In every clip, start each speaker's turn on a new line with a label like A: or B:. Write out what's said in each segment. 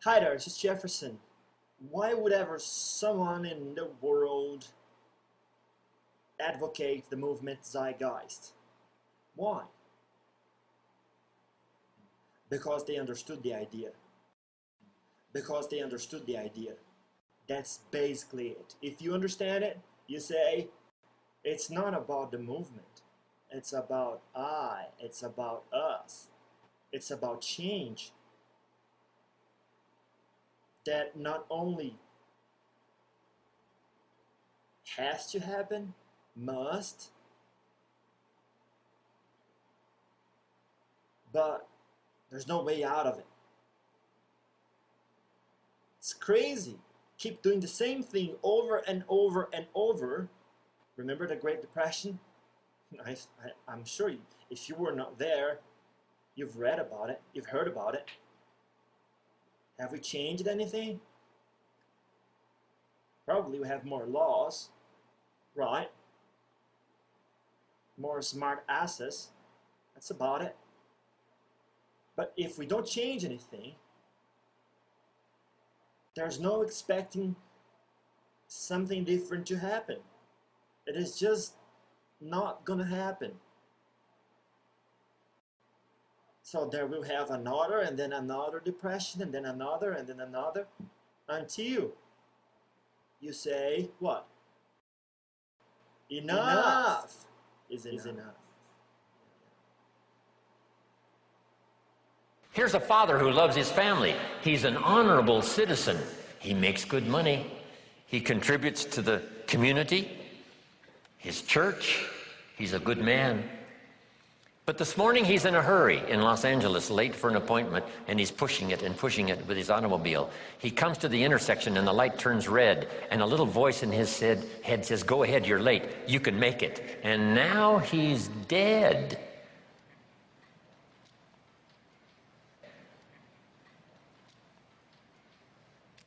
A: Hi there, this is Jefferson. Why would ever someone in the world advocate the movement Zeitgeist? Why? Because they understood the idea. Because they understood the idea. That's basically it. If you understand it, you say, it's not about the movement. It's about I. It's about us. It's about change. That not only has to happen, must, but there's no way out of it. It's crazy. Keep doing the same thing over and over and over. Remember the Great Depression? I'm sure if you were not there, you've read about it, you've heard about it. Have we changed anything? Probably we have more laws, right? More smart asses. That's about it. But if we don't change anything, there's no expecting something different to happen. It is just not gonna happen. So there will have another, and then another depression, and then another, and then another, until you say, what? Enough is enough.
B: Here's a father who loves his family. He's an honorable citizen. He makes good money. He contributes to the community, his church. He's a good man. But this morning he's in a hurry in Los Angeles, late for an appointment, and he's pushing it with his automobile. He comes to the intersection and the light turns red, and a little voice in his head says, "Go ahead, you're late. You can make it." And now he's dead.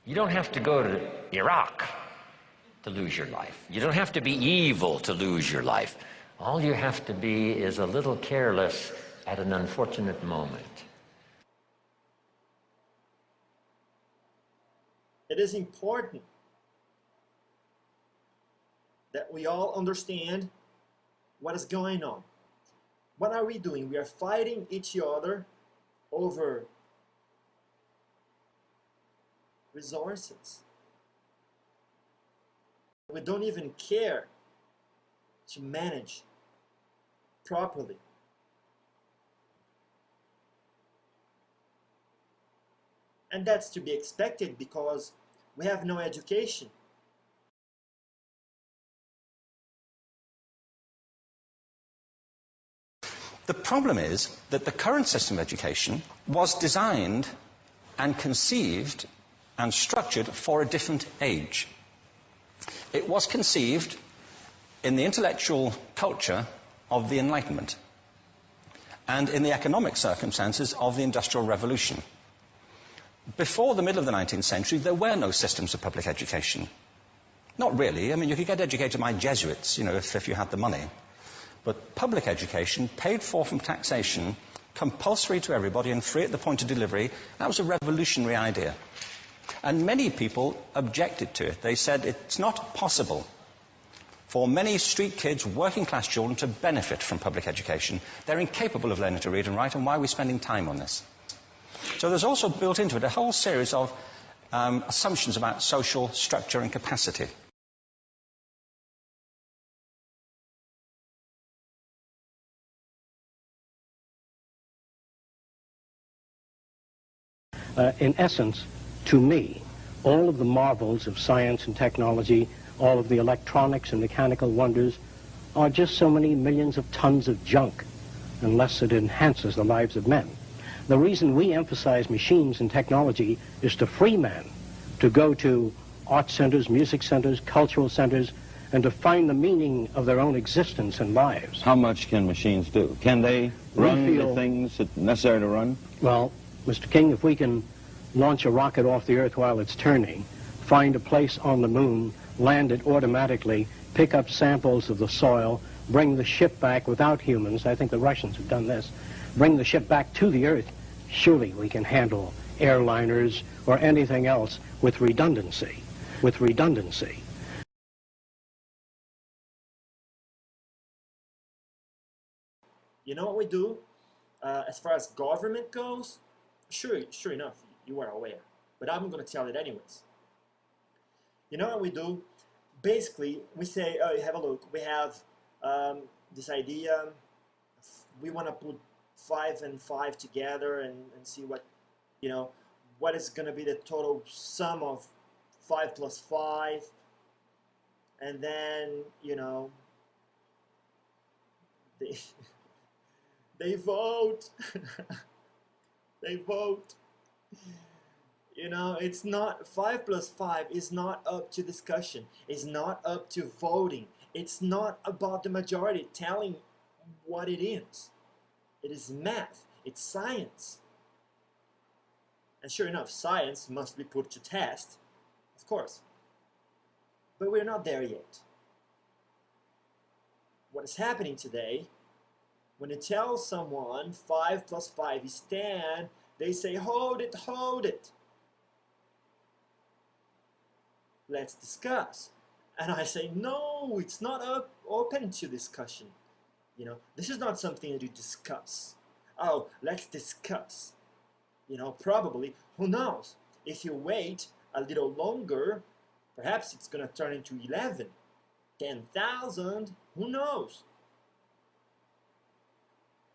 B: You don't have to go to Iraq to lose your life. You don't have to be evil to lose your life. All you have to be is a little careless at an unfortunate moment.
A: It is important that we all understand what is going on. What are we doing? We are fighting each other over resources. We don't even care to manage properly. And that's to be expected because we have no education.
C: The problem is that the current system of education was designed and conceived and structured for a different age. It was conceived in the intellectual culture of the Enlightenment and in the economic circumstances of the Industrial Revolution. Before the middle of the 19th century, there were no systems of public education. Not really. I mean, you could get educated by Jesuits, you know, if you had the money. But public education, paid for from taxation, compulsory to everybody and free at the point of delivery, that was a revolutionary idea. And many people objected to it. They said it's not possible for many street kids, working class children, to benefit from public education. They're incapable of learning to read and write, and why are we spending time on this? So there's also built into it a whole series of assumptions about social structure and capacity.
D: In essence, to me, all of the marvels of science and technology, all of the electronics and mechanical wonders, are just so many millions of tons of junk, unless it enhances the lives of men. The reason we emphasize machines and technology is to free men to go to art centers, music centers, cultural centers, and to find the meaning of their own existence and lives.
E: How much can machines do? Can they run the things that are necessary to run?
D: Well, Mr. King, if we can launch a rocket off the Earth while it's turning, find a place on the moon, land it automatically, pick up samples of the soil, bring the ship back without humans, I think the Russians have done this, bring the ship back to the Earth, surely we can handle airliners, or anything else with redundancy. With redundancy.
A: You know what we do? As far as government goes, sure enough, you are aware. But I'm going to tell it anyways. You know what we do? Basically, we say, oh, have a look. We have this idea. We want to put 5 and 5 together and see what, you know, what is going to be the total sum of 5 plus 5. And then, you know, they vote. They vote. You know, it's not 5 plus 5 is not up to discussion. It's not up to voting. It's not about the majority telling what it is. It is math. It's science. And sure enough, science must be put to test, of course. But we're not there yet. What is happening today, when you tell someone 5 plus 5 is 10, they say, hold it, hold it. Let's discuss. And I say, no, it's not open to discussion. You know, this is not something that you discuss. Oh, let's discuss. You know, probably, who knows? If you wait a little longer, perhaps it's going to turn into 11, 10,000, who knows?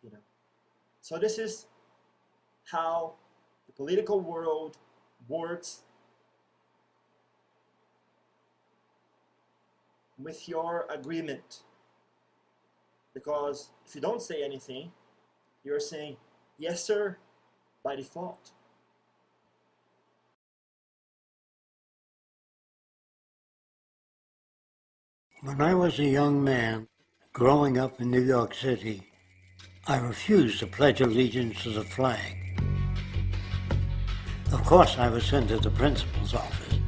A: You know, so this is how the political world works with your agreement. Because if you don't say anything, you're saying, yes, sir, by default.
F: When I was a young man growing up in New York City, I refused to pledge allegiance to the flag. Of course, I was sent to the principal's office,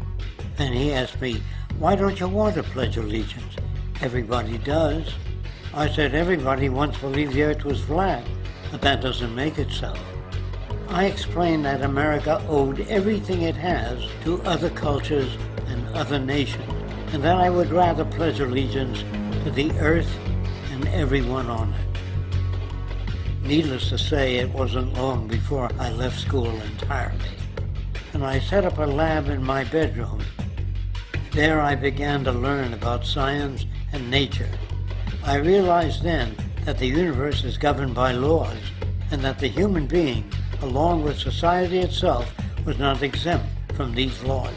F: and he asked me, why don't you want to pledge allegiance? Everybody does. I said, everybody once believed the earth was flat, but that doesn't make it so. I explained that America owed everything it has to other cultures and other nations, and that I would rather pledge allegiance to the earth and everyone on it. Needless to say, it wasn't long before I left school entirely, and I set up a lab in my bedroom. There I began to learn about science and nature. I realized then that the universe is governed by laws, and that the human being, along with society itself, was not exempt from these laws.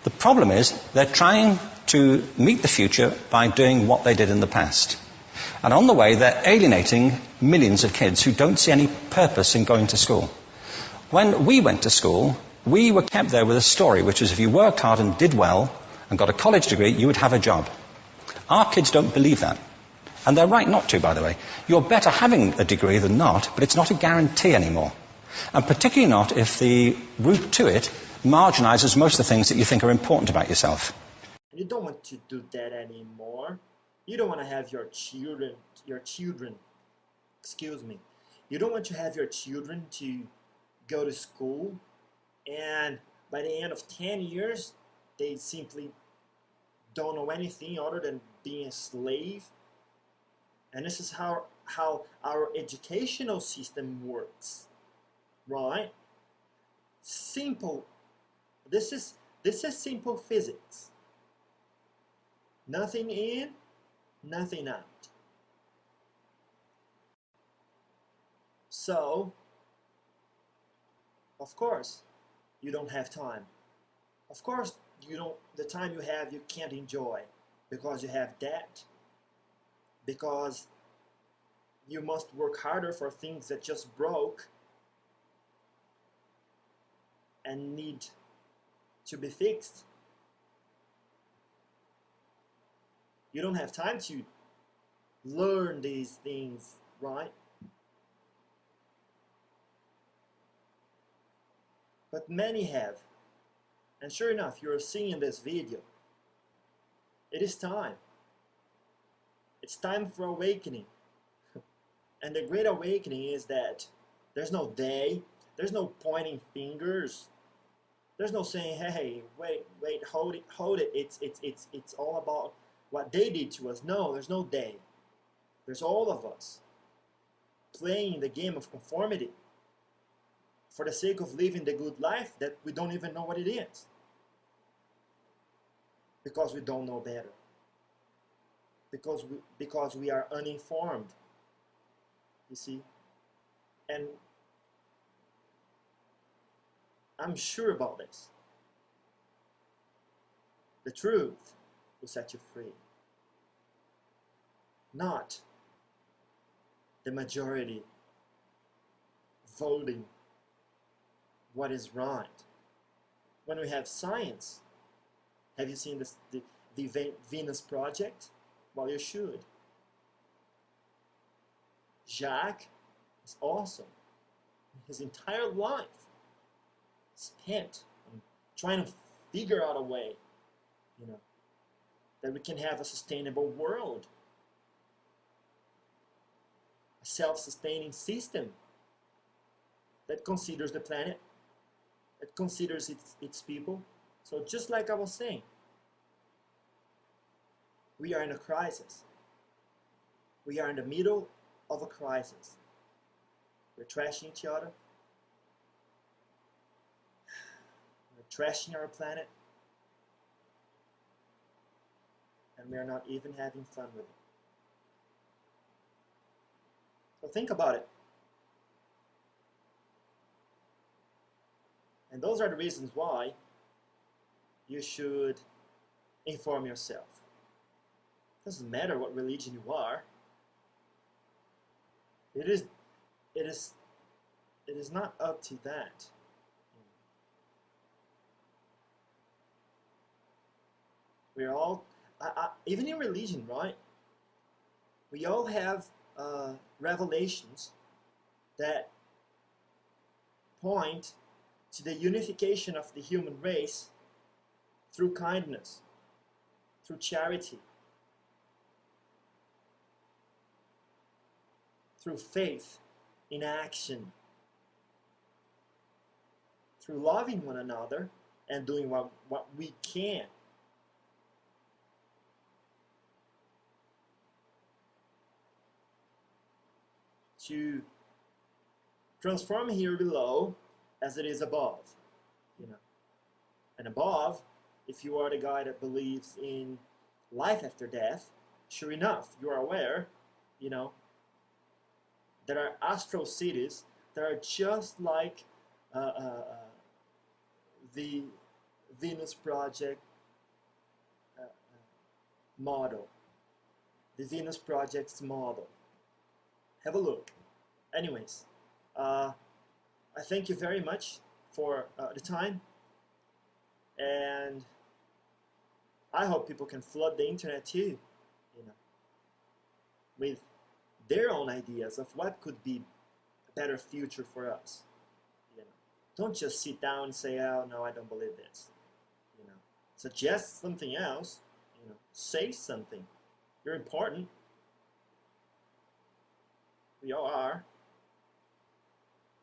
C: The problem is they're trying to meet the future by doing what they did in the past. And on the way, they're alienating millions of kids who don't see any purpose in going to school. When we went to school, we were kept there with a story, which is if you worked hard and did well and got a college degree, you would have a job. Our kids don't believe that. And they're right not to, by the way. You're better having a degree than not, but it's not a guarantee anymore. And particularly not if the route to it marginalizes most of the things that you think are important about yourself.
A: You don't want to do that anymore. You don't want to have your children, you don't want to have your children to go to school and by the end of 10 years, they simply don't know anything other than being a slave. And this is how our educational system works, right? Simple. This is simple physics. Nothing in, nothing out. So, of course, you don't have time. Of course, the time you have, you can't enjoy because you have debt, because you must work harder for things that just broke and need to be fixed. You don't have time to learn these things, right? But many have. And sure enough, you're seeing this video. It is time. It's time for awakening. And the Great Awakening is that there's no they, there's no pointing fingers, there's no saying, hey, wait, hold it. It's all about what they did to us. No, there's no they. There's all of us playing the game of conformity for the sake of living the good life that we don't even know what it is. Because we don't know better. Because we are uninformed. You see? And I'm sure about this. The truth will set you free. Not the majority voting what is right. When we have science, have you seen the Venus Project? Well, you should. Jacques is awesome. His entire life spent on trying to figure out a way, that we can have a sustainable world, a self-sustaining system that considers the planet, that considers its people. So just like I was saying, we are in a crisis. We are in the middle of a crisis. We're trashing each other. We're trashing our planet. And we are not even having fun with it. So think about it. And those are the reasons why you should inform yourself. It doesn't matter what religion you are. It is not up to that. We're all, even in religion, right? We all have revelations that point to the unification of the human race through kindness, through charity, through faith in action, through loving one another and doing what we can to transform here below as it is above, And above, if you are the guy that believes in life after death, sure enough, you are aware, there are astral cities that are just like the Venus Project model, the Venus Project's model. Have a look. Anyways, I thank you very much for the time, and I hope people can flood the internet too, with their own ideas of what could be a better future for us. Don't just sit down and say, oh no, I don't believe this. Suggest something else. Say something. You're important. We all are,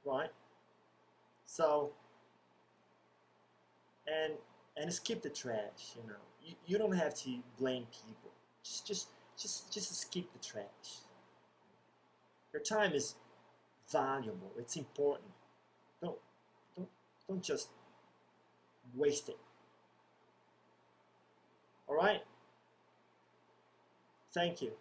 A: right? So, and skip the trash. You don't have to blame people. Just skip the trash. Your time is valuable. It's important. Don't just waste it. All right? Thank you.